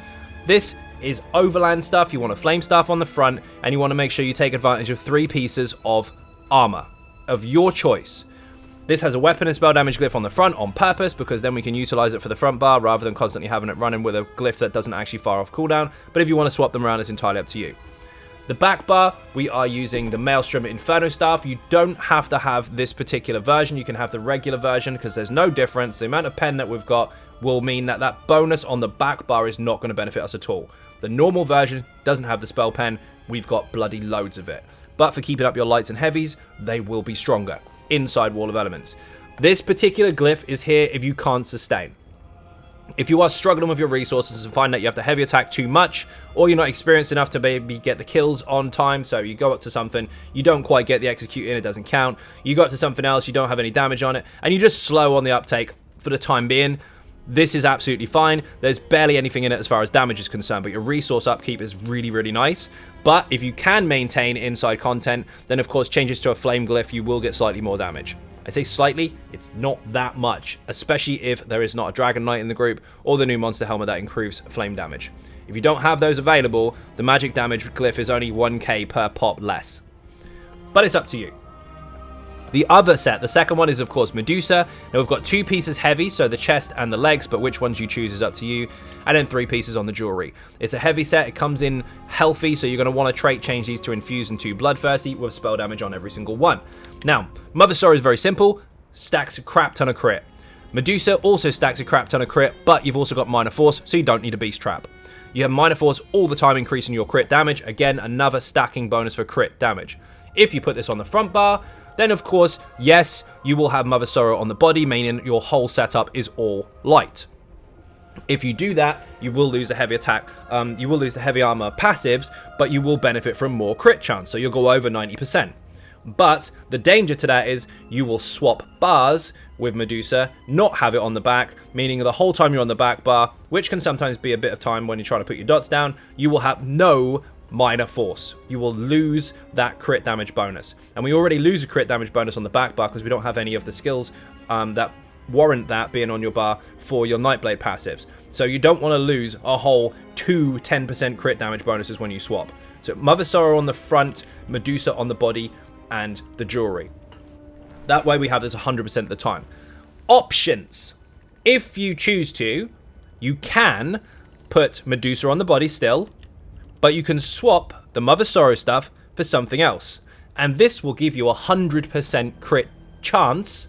This is overland stuff. You want a flame staff on the front, and you want to make sure you take advantage of 3 pieces of armor of your choice. This has a weapon and spell damage glyph on the front on purpose, because then we can utilize it for the front bar rather than constantly having it running with a glyph that doesn't actually fire off cooldown. But if you want to swap them around, it's entirely up to you. The back bar, we are using the Maelstrom Inferno Staff. You don't have to have this particular version. You can have the regular version because there's no difference. The amount of pen that we've got will mean that that bonus on the back bar is not going to benefit us at all. The normal version doesn't have the spell pen. We've got bloody loads of it. But for keeping up your lights and heavies, they will be stronger inside Wall of Elements. This particular glyph is here if you can't sustain. If you are struggling with your resources and find that you have to heavy attack too much, or you're not experienced enough to maybe get the kills on time, so you go up to something, you don't quite get the execute in, it doesn't count, you go up to something else, you don't have any damage on it, and you're just slow on the uptake for the time being, this is absolutely fine. There's barely anything in it as far as damage is concerned, but your resource upkeep is really, really nice. But if you can maintain inside content, then of course changes to a flame glyph, you will get slightly more damage. I say slightly, it's not that much, especially if there is not a Dragon Knight in the group or the new monster helmet that improves flame damage. If you don't have those available, the magic damage glyph is only 1k per pop less. But it's up to you. The other set, the second one, is of course Medusa. Now we've got 2 pieces heavy, so the chest and the legs, but which ones you choose is up to you. And then 3 pieces on the jewelry. It's a heavy set, it comes in healthy, so you're going to want to trait change these to infuse and 2 bloodthirsty with spell damage on every single one. Now, Mother Sorrow is very simple, stacks a crap ton of crit. Medusa also stacks a crap ton of crit, but you've also got minor force, so you don't need a beast trap. You have minor force all the time, increasing your crit damage. Again, another stacking bonus for crit damage. If you put this on the front bar, then of course, yes, you will have Mother Sorrow on the body, meaning your whole setup is all light. If you do that, you will lose the heavy attack, you will lose the heavy armor passives, but you will benefit from more crit chance, so you'll go over 90%. But the danger to that is you will swap bars with Medusa, not have it on the back, meaning the whole time you're on the back bar, which can sometimes be a bit of time when you're trying to put your dots down, you will have no minor force. You will lose that crit damage bonus. And we already lose a crit damage bonus on the back bar because we don't have any of the skills that warrant that being on your bar for your Nightblade passives. So you don't want to lose a whole 2 10% crit damage bonuses when you swap. So Mother Sorrow on the front, Medusa on the body, and the jewelry. That way we have this 100% of the time. Options. If you choose to, you can put Medusa on the body still, but you can swap the Mother Sorrow stuff for something else. And this will give you a 100% crit chance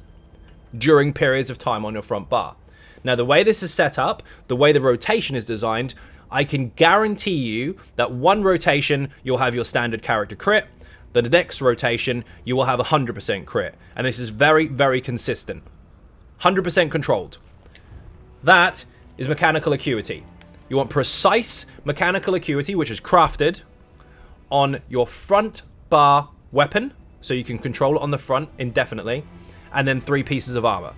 during periods of time on your front bar. Now, the way this is set up, the way the rotation is designed, I can guarantee you that one rotation you'll have your standard character crit, the next rotation you will have 100% crit. And this is very, very consistent. 100% controlled. That is mechanical acuity. You want precise mechanical acuity, which is crafted on your front bar weapon, so you can control it on the front indefinitely, and then 3 pieces of armor.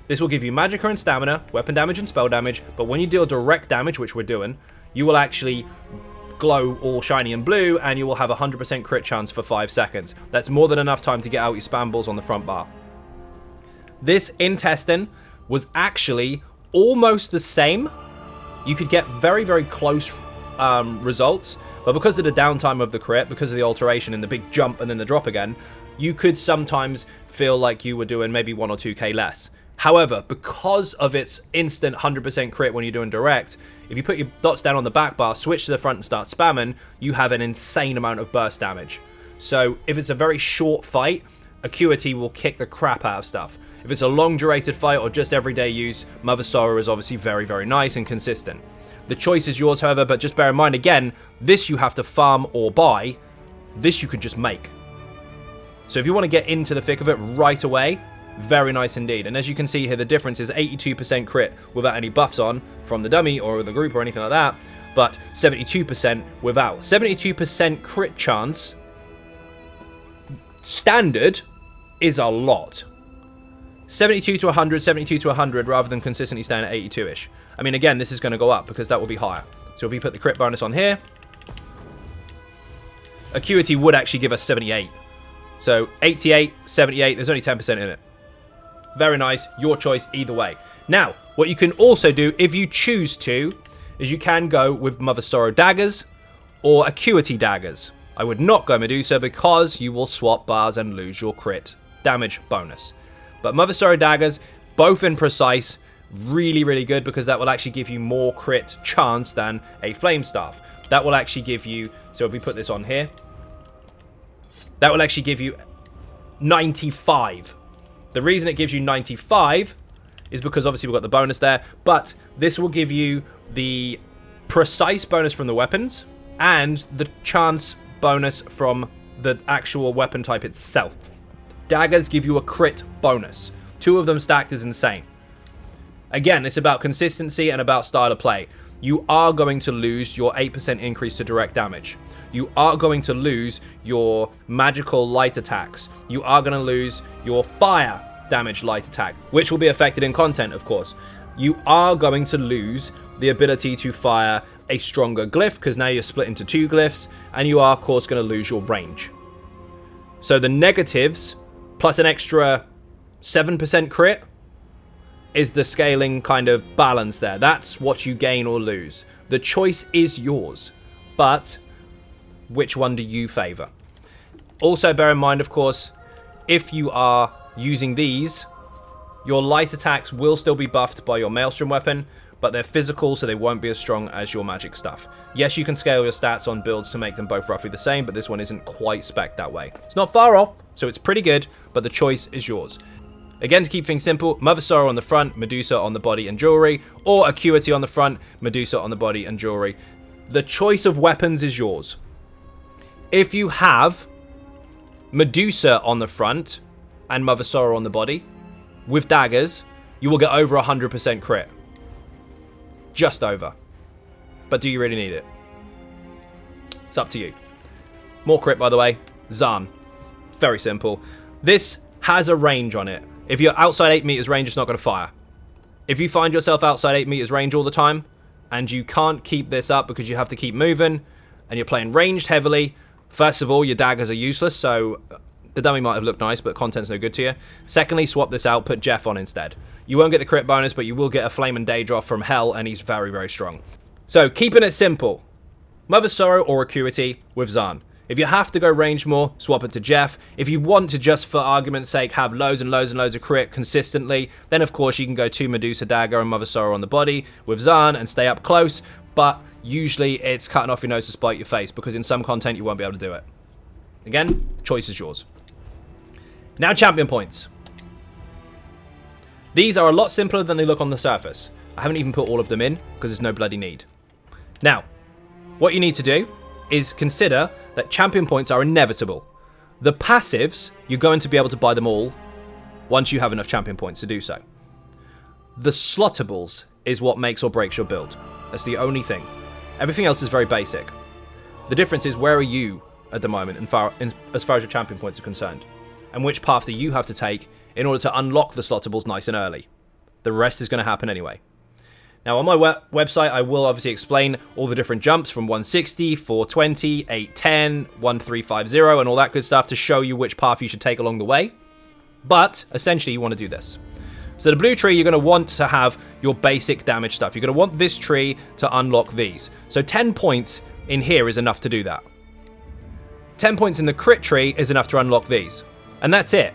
This will give you Magicka and stamina, weapon damage and spell damage, but when you deal direct damage, which we're doing, you will actually glow all shiny and blue, and you will have a 100% crit chance for 5 seconds. That's more than enough time to get out your spam balls on the front bar. This in testing was actually almost the same. You could get very, very close results, but because of the downtime of the crit, because of the alteration and the big jump and then the drop again, you could sometimes feel like you were doing maybe 1 or 2k less. However, because of its instant 100% crit when you're doing direct, if you put your dots down on the back bar, switch to the front and start spamming, you have an insane amount of burst damage. So if it's a very short fight, Acuity will kick the crap out of stuff. If it's a long durated fight or just everyday use, Mother Sorrow is obviously very, very nice and consistent. The choice is yours, however, but just bear in mind, again, this you have to farm or buy. This you could just make. So if you want to get into the thick of it right away, very nice indeed. And as you can see here, the difference is 82% crit without any buffs on from the dummy or the group or anything like that, but 72% without. 72% crit chance standard is a lot. 72 to 100, 72 to 100 rather than consistently staying at 82-ish. I mean, again, this is going to go up because that will be higher. So if you put the crit bonus on here, Acuity would actually give us 78. So 88, 78, there's only 10% in it. Very nice, your choice either way. Now, what you can also do, if you choose to, is you can go with Mother Sorrow daggers or Acuity daggers. I would not go Medusa because you will swap bars and lose your crit damage bonus. But Mother Sorrow daggers, both in precise, really, really good because that will actually give you more crit chance than a flame staff. That will actually give you, so if we put this on here, that will actually give you 95. The reason it gives you 95 is because obviously we've got the bonus there, but this will give you the precise bonus from the weapons and the chance bonus from the actual weapon type itself. Daggers give you a crit bonus. 2 of them stacked is insane. Again, it's about consistency and about style of play. You are going to lose your 8% increase to direct damage. You are going to lose your magical light attacks. You are going to lose your fire damage light attack, which will be affected in content, of course. You are going to lose the ability to fire a stronger glyph, because now you're split into 2 glyphs, and you are, of course, going to lose your range. So the negatives, plus an extra 7% crit, is the scaling kind of balance there. That's what you gain or lose. The choice is yours, but which one do you favor? Also bear in mind, of course, if you are using these, your light attacks will still be buffed by your Maelstrom weapon, but they're physical, so they won't be as strong as your magic stuff. Yes, you can scale your stats on builds to make them both roughly the same, but this one isn't quite spec'd that way. It's not far off, so it's pretty good, but the choice is yours. Again, to keep things simple, Mother Sorrow on the front, Medusa on the body and jewelry, or Acuity on the front, Medusa on the body and jewelry. The choice of weapons is yours. If you have Medusa on the front and Mother Sorrow on the body, with daggers, you will get over 100% crit. Just over. But do you really need it? It's up to you. More crit, by the way. Zan. Very simple. This has a range on it. If you're outside 8 meters range, it's not going to fire. If you find yourself outside 8 meters range all the time, and you can't keep this up because you have to keep moving, and you're playing ranged heavily, first of all, your daggers are useless, so the dummy might have looked nice, but content's no good to you. Secondly, swap this out, put Jeff on instead. You won't get the crit bonus, but you will get a Flame and Daedra from Hell, and he's very, very strong. So, keeping it simple. Mother Sorrow or Acuity with Zan. If you have to go range more, swap it to Jeff. If you want to just, for argument's sake, have loads and loads and loads of crit consistently, then of course you can go to Medusa Dagger and Mother Sorrow on the body with Zan and stay up close, but usually it's cutting off your nose to spite your face, because in some content you won't be able to do it. Again, choice is yours. Now champion points. These are a lot simpler than they look on the surface. I haven't even put all of them in, because there's no bloody need. Now, what you need to do is consider that champion points are inevitable. The passives, you're going to be able to buy them all once you have enough champion points to do so. The slottables is what makes or breaks your build. That's the only thing. Everything else is very basic. The difference is, where are you at the moment as far as your champion points are concerned? And which path do you have to take in order to unlock the slottables nice and early? The rest is going to happen anyway. Now, on my website, I will obviously explain all the different jumps from 160, 420, 810, 1350, and all that good stuff to show you which path you should take along the way. But, essentially, you want to do this. So the blue tree, you're going to want to have your basic damage stuff. You're going to want this tree to unlock these. So 10 points in here is enough to do that. 10 points in the crit tree is enough to unlock these. And that's it.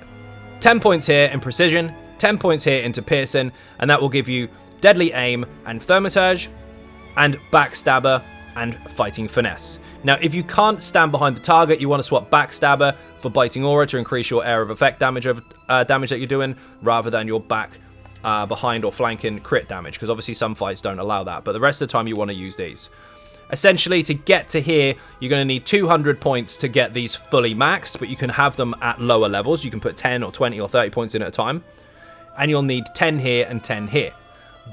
10 points here in precision, 10 points here into piercing, and that will give you deadly aim and thaumaturge, and backstabber and fighting finesse. Now, if you can't stand behind the target, you want to swap backstabber for biting aura to increase your area of effect damage that you're doing, rather than your back behind or flanking crit damage, because obviously some fights don't allow that, but the rest of the time you want to use these. Essentially, to get to here, you're going to need 200 points to get these fully maxed, but you can have them at lower levels. You can put 10 or 20 or 30 points in at a time, and you'll need 10 here and 10 here.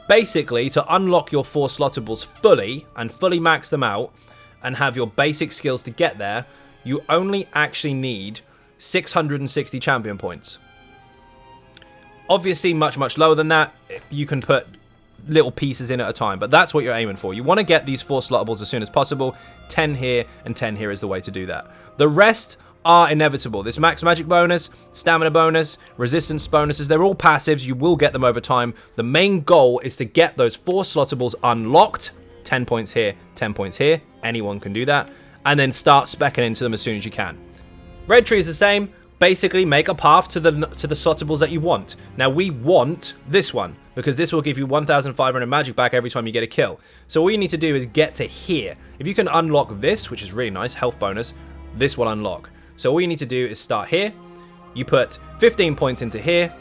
Basically, to unlock your 4 slottables fully and fully max them out and have your basic skills to get there, you only actually need 660 champion points. Obviously, much, much lower than that. You can put little pieces in at a time, but that's what you're aiming for. You want to get these 4 slottables as soon as possible. 10 here and 10 here is the way to do that. The rest are inevitable. This max magic bonus, stamina bonus, resistance bonuses, they're all passives. You will get them over time. The main goal is to get those 4 slottables unlocked. 10 points here, 10 points here. Anyone can do that. And then start speccing into them as soon as you can. Red tree is the same. Basically, make a path to the slottables that you want. Now, we want this one. because this will give you 1,500 magic back every time you get a kill. So all you need to do is get to here. If you can unlock this, which is really nice, health bonus, this will unlock. So all you need to do is start here. You put 15 points into here,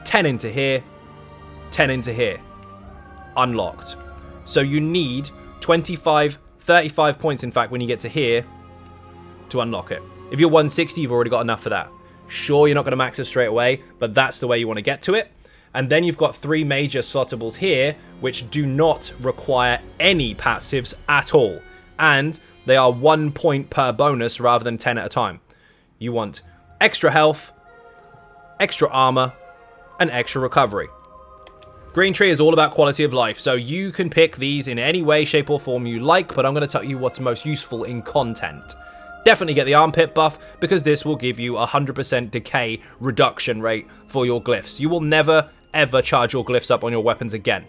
10 into here, 10 into here. Unlocked. So you need 35 points, in fact, when you get to here to unlock it. If you're 160, you've already got enough for that. Sure, you're not going to max it straight away, but that's the way you want to get to it. And then you've got 3 major slottables here, which do not require any passives at all. And they are 1 point per bonus rather than 10 at a time. You want extra health, extra armor, and extra recovery. Green Tree is all about quality of life, so you can pick these in any way, shape, or form you like, but I'm going to tell you what's most useful in content. Definitely get the armpit buff, because this will give you a 100% decay reduction rate for your glyphs. You will never, ever charge your glyphs up on your weapons again.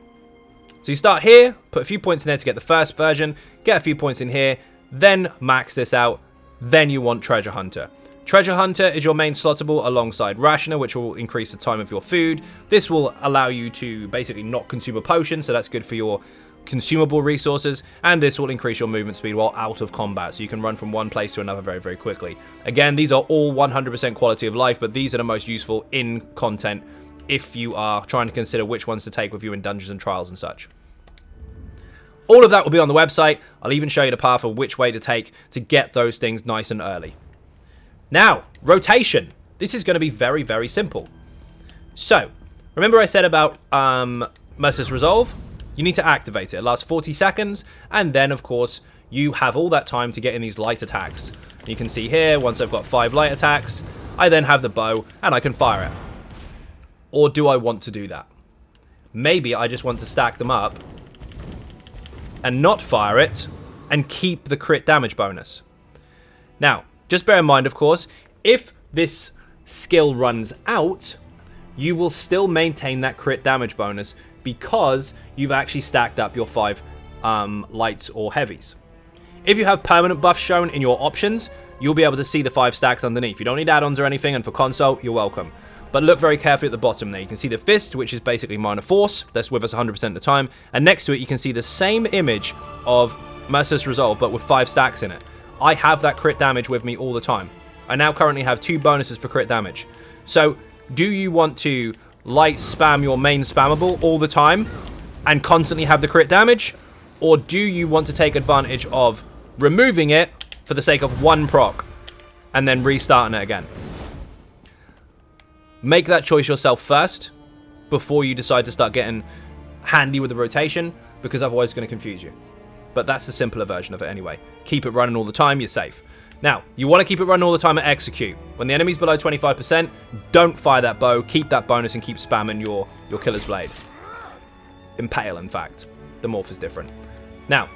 So you start here, put a few points in there to get the first version, get a few points in here, then max this out, then you want Treasure Hunter. Treasure Hunter is your main slottable alongside Rationer, which will increase the time of your food. This will allow you to basically not consume a potion, so that's good for your consumable resources, and this will increase your movement speed while out of combat, so you can run from one place to another very, very quickly. Again, these are all 100% quality of life, but these are the most useful in content if you are trying to consider which ones to take with you in dungeons and trials and such. All of that will be on the website. I'll even show you the path of which way to take to get those things nice and early. Now, rotation. This is going to be very, very simple. So, remember I said about Merciless Resolve? You need to activate it. It lasts 40 seconds, and then, of course, you have all that time to get in these light attacks. You can see here, once I've got 5 light attacks, I then have the bow, and I can fire it. Or do I want to do that? Maybe I just want to stack them up and not fire it and keep the crit damage bonus. Now, just bear in mind, of course, if this skill runs out, you will still maintain that crit damage bonus because you've actually stacked up your 5 lights or heavies. If you have permanent buffs shown in your options, you'll be able to see the 5 stacks underneath. You don't need add-ons or anything, and for console, you're welcome. But look very carefully at the bottom there. You can see the fist, which is basically minor force. That's with us 100% of the time. And next to it, you can see the same image of Merciless Resolve, but with 5 stacks in it. I have that crit damage with me all the time. I now currently have 2 bonuses for crit damage. So, do you want to light spam your main spammable all the time and constantly have the crit damage? Or do you want to take advantage of removing it for the sake of 1 proc and then restarting it again? Make that choice yourself first before you decide to start getting handy with the rotation, because otherwise it's going to confuse you. But that's the simpler version of it anyway. Keep it running all the time, you're safe. Now, you want to keep it running all the time at execute. When the enemy's below 25%, don't fire that bow, keep that bonus and keep spamming your killer's blade. Impale, in fact. The morph is different. Now,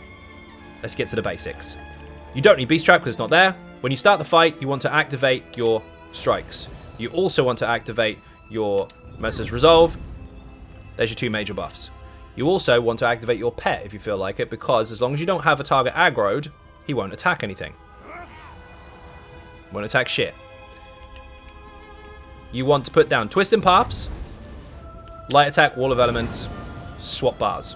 let's get to the basics. You don't need Beast Trap because it's not there. When you start the fight, you want to activate your strikes. You also want to activate your Merciless Resolve. There's your 2 major buffs. You also want to activate your pet if you feel like it, because as long as you don't have a target aggroed, he won't attack anything. Won't attack shit. You want to put down Twisting Paths, Light Attack, Wall of Elements, Swap Bars.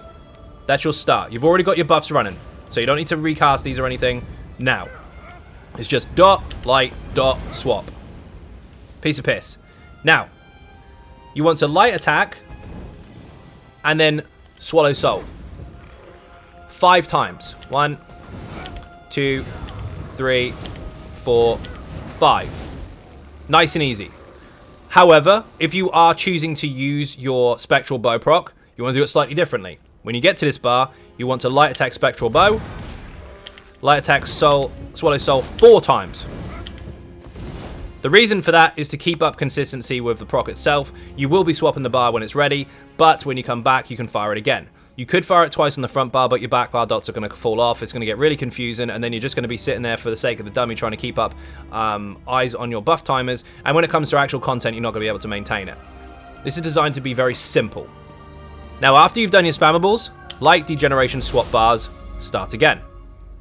That's your start. You've already got your buffs running, so you don't need to recast these or anything now. It's just dot, light, dot, swap. Piece of piss. Now, you want to light attack and then swallow soul. 5 times. 1, 2, 3, 4, 5. Nice and easy. However, if you are choosing to use your Spectral Bow proc, you want to do it slightly differently. When you get to this bar, you want to light attack Spectral Bow, light attack soul, swallow soul 4 times. The reason for that is to keep up consistency with the proc itself. You will be swapping the bar when it's ready, but when you come back, you can fire it again. You could fire it twice on the front bar, but your back bar dots are going to fall off. It's going to get really confusing, and then you're just going to be sitting there for the sake of the dummy trying to keep up eyes on your buff timers, and when it comes to actual content, you're not going to be able to maintain it. This is designed to be very simple. Now, after you've done your spammables, like degeneration swap bars, start again.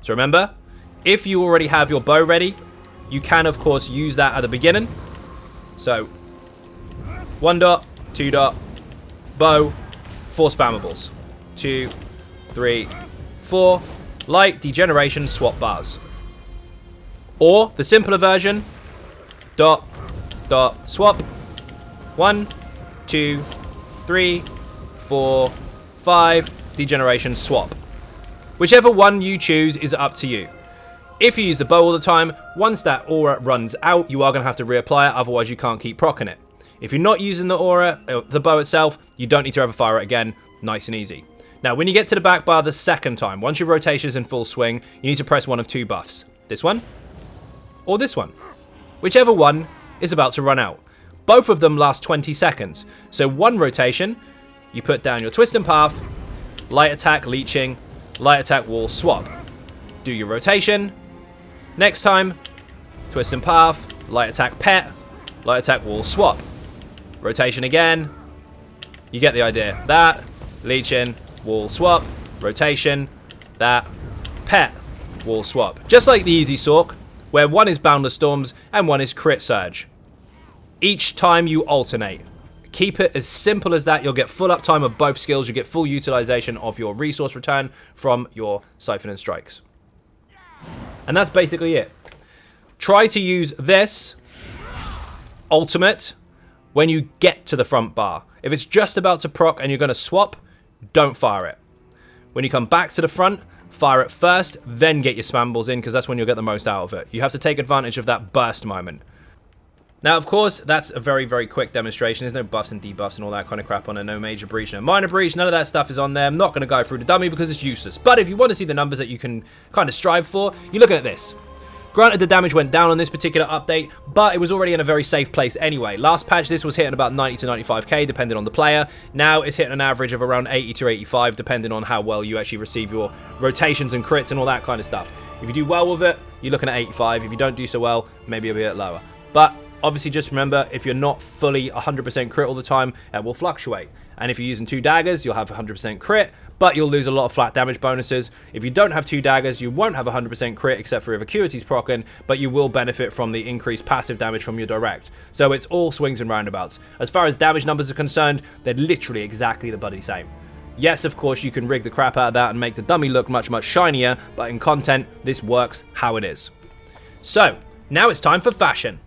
So remember, if you already have your bow ready, you can, of course, use that at the beginning. So, 1 dot, 2 dot, bow, 4 spammables. 2, 3, 4. Light, degeneration, swap bars. Or the simpler version, dot, dot, swap. 1, 2, 3, 4, 5, degeneration, swap. Whichever one you choose is up to you. If you use the bow all the time, once that aura runs out, you are going to have to reapply it, otherwise you can't keep proccing it. If you're not using the aura, the bow itself, you don't need to ever fire it again. Nice and easy. Now, when you get to the back bar the second time, once your rotation is in full swing, you need to press one of 2 buffs. This one, or this one. Whichever one is about to run out. Both of them last 20 seconds. So one rotation, you put down your twist and path, light attack, leeching, light attack, wall, swap. Do your rotation. Next time, twist and path, light attack, pet, light attack, wall, swap. Rotation again. You get the idea. That, leeching, wall, swap, rotation, that, pet, wall, swap. Just like the easy Sork, where one is Boundless Storms and one is Crit Surge. Each time you alternate. Keep it as simple as that. You'll get full uptime of both skills. You get full utilization of your resource return from your Siphon and Strikes. And that's basically it. Try to use this ultimate when you get to the front bar. If it's just about to proc and you're going to swap, don't fire it. When you come back to the front, fire it first, then get your spambles in, because that's when you'll get the most out of it. You have to take advantage of that burst moment. Now, of course, that's a very, very quick demonstration. There's no buffs and debuffs and all that kind of crap on it. No major breach, no minor breach. None of that stuff is on there. I'm not going to go through the dummy because it's useless. But if you want to see the numbers that you can kind of strive for, you're looking at this. Granted, the damage went down on this particular update, but it was already in a very safe place anyway. Last patch, this was hitting about 90 to 95k, depending on the player. Now, it's hitting an average of around 80 to 85, depending on how well you actually receive your rotations and crits and all that kind of stuff. If you do well with it, you're looking at 85. If you don't do so well, maybe a bit lower. But obviously, just remember, if you're not fully 100% crit all the time, it will fluctuate. And if you're using 2 daggers, you'll have 100% crit, but you'll lose a lot of flat damage bonuses. If you don't have 2 daggers, you won't have 100% crit, except for if Acuity's proccing, but you will benefit from the increased passive damage from your direct. So it's all swings and roundabouts. As far as damage numbers are concerned, they're literally exactly the bloody same. Yes, of course, you can rig the crap out of that and make the dummy look much, much shinier, but in content, this works how it is. So, now it's time for fashion.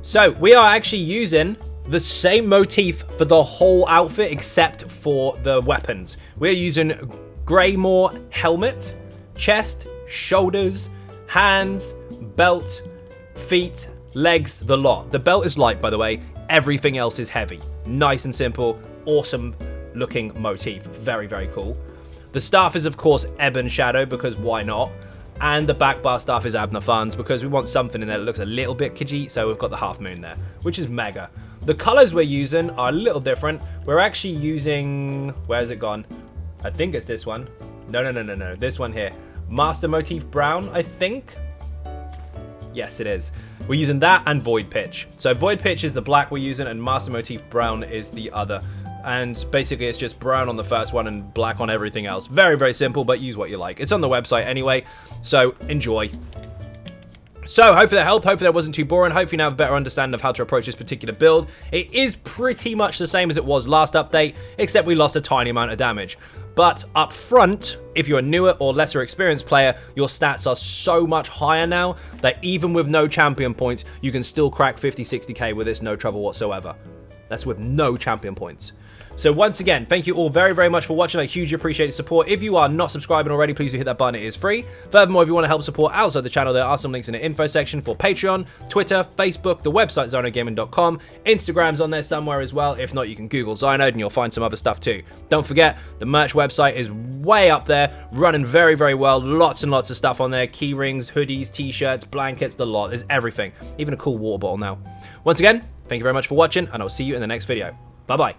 So, we are actually using the same motif for the whole outfit except for the weapons. We're using Greymore helmet, chest, shoulders, hands, belt, feet, legs, the lot. The belt is light, by the way. Everything else is heavy. Nice and simple. Awesome looking motif. Very, very cool. The staff is, of course, Ebon Shadow, because why not? And the back bar staff is Abner Funds, because we want something in there that looks a little bit Khajiit, so we've got the half moon there, which is mega. The colors we're using are a little different. We're actually using... Where's it gone? I think it's this one. No. This one here. Master Motif Brown, I think? Yes, it is. We're using that and Void Pitch. So Void Pitch is the black we're using, and Master Motif Brown is the other. And basically, it's just brown on the first one and black on everything else. Very, very simple, but use what you like. It's on the website anyway, so enjoy. So, hopefully that helped. Hopefully that wasn't too boring. Hopefully you now have a better understanding of how to approach this particular build. It is pretty much the same as it was last update, except we lost a tiny amount of damage. But up front, if you're a newer or lesser experienced player, your stats are so much higher now that even with no champion points, you can still crack 50, 60k with this, no trouble whatsoever. That's with no champion points. So once again, thank you all very, very much for watching. I hugely appreciate the support. If you are not subscribing already, please do hit that button. It is free. Furthermore, if you want to help support outside the channel, there are some links in the info section for Patreon, Twitter, Facebook, the website XynodeGaming.com. Instagram's on there somewhere as well. If not, you can Google Xynode and you'll find some other stuff too. Don't forget, the merch website is way up there, running very, very well. Lots and lots of stuff on there. Key rings, hoodies, t-shirts, blankets, the lot. There's everything. Even a cool water bottle now. Once again, thank you very much for watching, and I'll see you in the next video. Bye-bye.